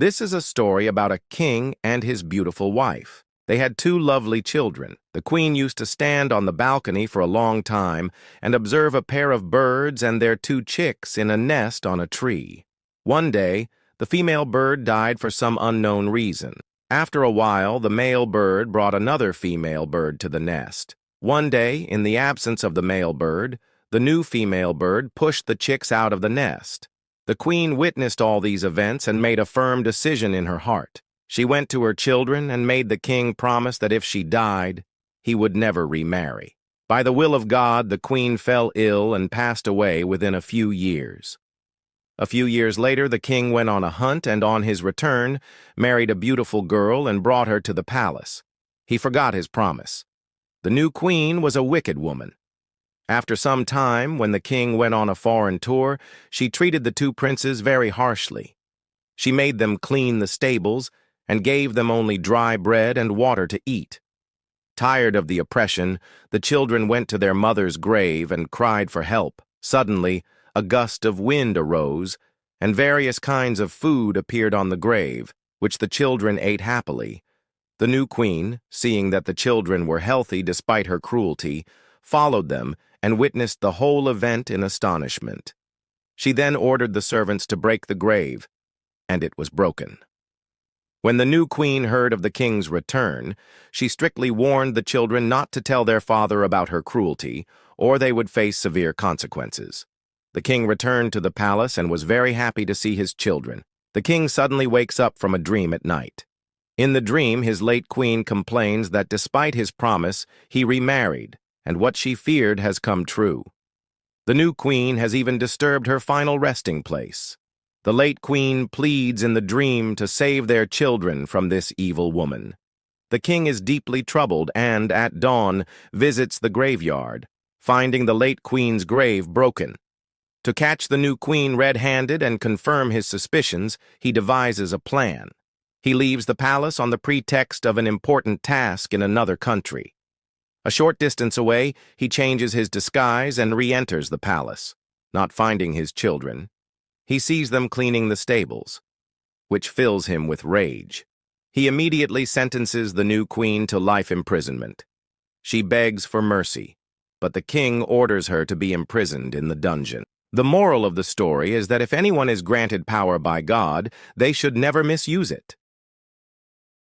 This is a story about a king and his beautiful wife. They had two lovely children. The queen used to stand on the balcony for a long time and observe a pair of birds and their two chicks in a nest on a tree. One day, the female bird died for some unknown reason. After a while, the male bird brought another female bird to the nest. One day, in the absence of the male bird, the new female bird pushed the chicks out of the nest. The queen witnessed all these events and made a firm decision in her heart. She went to her children and made the king promise that if she died, he would never remarry. By the will of God, the queen fell ill and passed away within a few years. A few years later, the king went on a hunt and on his return, married a beautiful girl and brought her to the palace. He forgot his promise. The new queen was a wicked woman. After some time, when the king went on a foreign tour, she treated the two princes very harshly. She made them clean the stables and gave them only dry bread and water to eat. Tired of the oppression, the children went to their mother's grave and cried for help. Suddenly, a gust of wind arose, and various kinds of food appeared on the grave, which the children ate happily. The new queen, seeing that the children were healthy despite her cruelty, followed them and witnessed the whole event in astonishment. She then ordered the servants to break the grave, and it was broken. When the new queen heard of the king's return, she strictly warned the children not to tell their father about her cruelty, or they would face severe consequences. The king returned to the palace and was very happy to see his children. The king suddenly wakes up from a dream at night. In the dream, his late queen complains that despite his promise, he remarried, and what she feared has come true. The new queen has even disturbed her final resting place. The late queen pleads in the dream to save their children from this evil woman. The king is deeply troubled and, at dawn, visits the graveyard, finding the late queen's grave broken. To catch the new queen red-handed and confirm his suspicions, he devises a plan. He leaves the palace on the pretext of an important task in another country. A short distance away, he changes his disguise and re-enters the palace. Not finding his children, he sees them cleaning the stables, which fills him with rage. He immediately sentences the new queen to life imprisonment. She begs for mercy, but the king orders her to be imprisoned in the dungeon. The moral of the story is that if anyone is granted power by God, they should never misuse it.